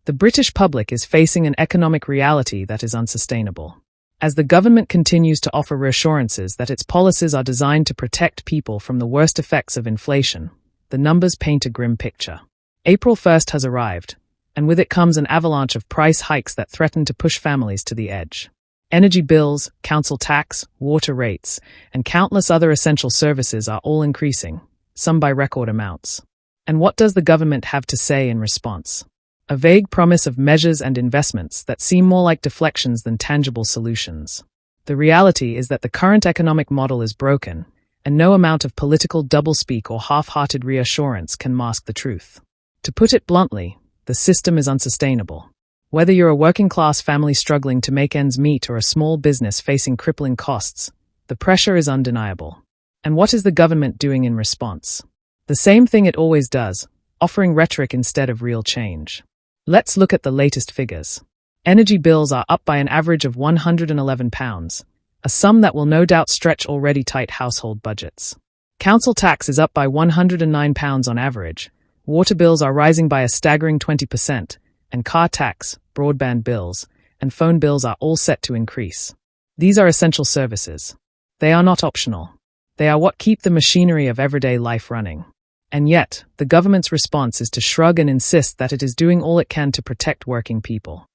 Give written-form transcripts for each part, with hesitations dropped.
The British public is facing an economic reality that is unsustainable. As the government continues to offer reassurances that its policies are designed to protect people from the worst effects of inflation, the numbers paint a grim picture. April 1st has arrived, and with it comes an avalanche of price hikes that threaten to push families to the edge. Energy bills, council tax, water rates, and countless other essential services are all increasing, some by record amounts. And what does the government have to say in response? A vague promise of measures and investments that seem more like deflections than tangible solutions. The reality is that the current economic model is broken, and no amount of political doublespeak or half-hearted reassurance can mask the truth. To put it bluntly, the system is unsustainable. Whether you're a working-class family struggling to make ends meet or a small business facing crippling costs, the pressure is undeniable. And what is the government doing in response? The same thing it always does, offering rhetoric instead of real change. Let's look at the latest figures. Energy bills are up by an average of £111, a sum that will no doubt stretch already tight household budgets. Council tax is up by £109 on average, water bills are rising by a staggering 20%, and car tax, broadband bills, and phone bills are all set to increase. These are essential services. They are not optional. They are what keep the machinery of everyday life running. And yet, the government's response is to shrug and insist that it is doing all it can to protect working people.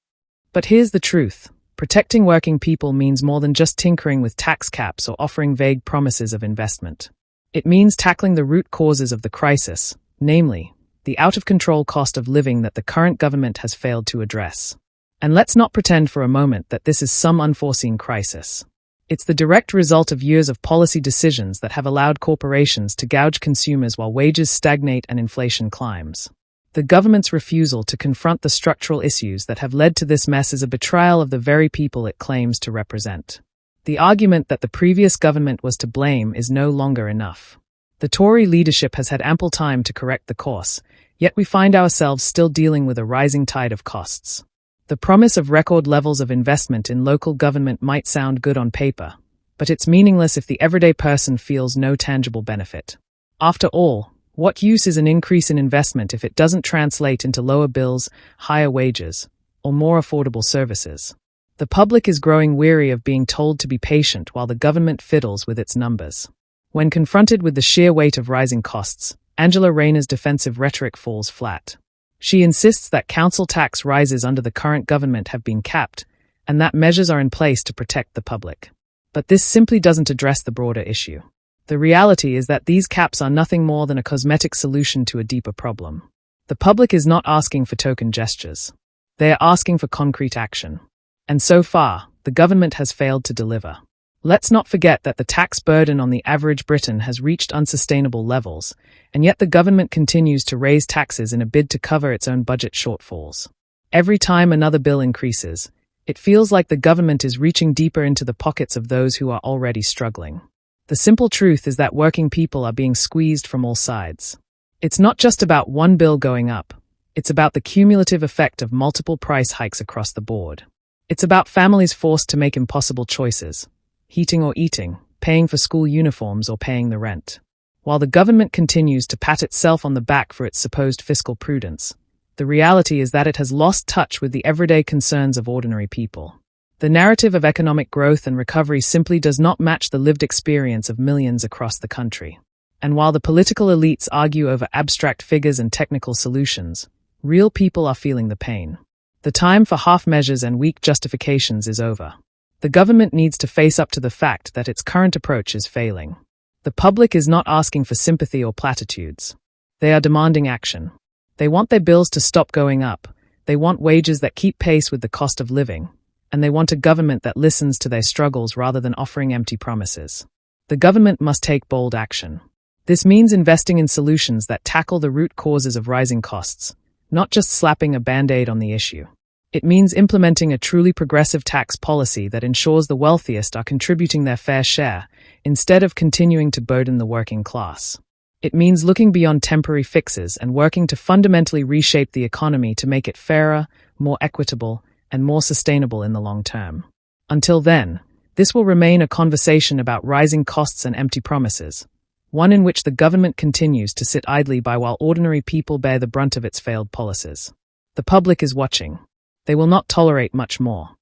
But here's the truth. Protecting working people means more than just tinkering with tax caps or offering vague promises of investment. It means tackling the root causes of the crisis, namely, the out-of-control cost of living that the current government has failed to address. And let's not pretend for a moment that this is some unforeseen crisis. It's the direct result of years of policy decisions that have allowed corporations to gouge consumers while wages stagnate and inflation climbs. The government's refusal to confront the structural issues that have led to this mess is a betrayal of the very people it claims to represent. The argument that the previous government was to blame is no longer enough. The Tory leadership has had ample time to correct the course, yet we find ourselves still dealing with a rising tide of costs. The promise of record levels of investment in local government might sound good on paper, but it's meaningless if the everyday person feels no tangible benefit. After all, what use is an increase in investment if it doesn't translate into lower bills, higher wages, or more affordable services? The public is growing weary of being told to be patient while the government fiddles with its numbers. When confronted with the sheer weight of rising costs, Rayner's defensive rhetoric falls flat. She insists that council tax rises under the current government have been capped, and that measures are in place to protect the public. But this simply doesn't address the broader issue. The reality is that these caps are nothing more than a cosmetic solution to a deeper problem. The public is not asking for token gestures. They are asking for concrete action. And so far, the government has failed to deliver. Let's not forget that the tax burden on the average Briton has reached unsustainable levels, and yet the government continues to raise taxes in a bid to cover its own budget shortfalls. Every time another bill increases, it feels like the government is reaching deeper into the pockets of those who are already struggling. The simple truth is that working people are being squeezed from all sides. It's not just about one bill going up, it's about the cumulative effect of multiple price hikes across the board. It's about families forced to make impossible choices. Heating or eating, paying for school uniforms or paying the rent. While the government continues to pat itself on the back for its supposed fiscal prudence, the reality is that it has lost touch with the everyday concerns of ordinary people. The narrative of economic growth and recovery simply does not match the lived experience of millions across the country. And while the political elites argue over abstract figures and technical solutions, real people are feeling the pain. The time for half measures and weak justifications is over. The government needs to face up to the fact that its current approach is failing. The public is not asking for sympathy or platitudes. They are demanding action. They want their bills to stop going up. They want wages that keep pace with the cost of living. And they want a government that listens to their struggles rather than offering empty promises. The government must take bold action. This means investing in solutions that tackle the root causes of rising costs, not just slapping a band-aid on the issue. It means implementing a truly progressive tax policy that ensures the wealthiest are contributing their fair share, instead of continuing to burden the working class. It means looking beyond temporary fixes and working to fundamentally reshape the economy to make it fairer, more equitable, and more sustainable in the long term. Until then, this will remain a conversation about rising costs and empty promises, one in which the government continues to sit idly by while ordinary people bear the brunt of its failed policies. The public is watching. They will not tolerate much more.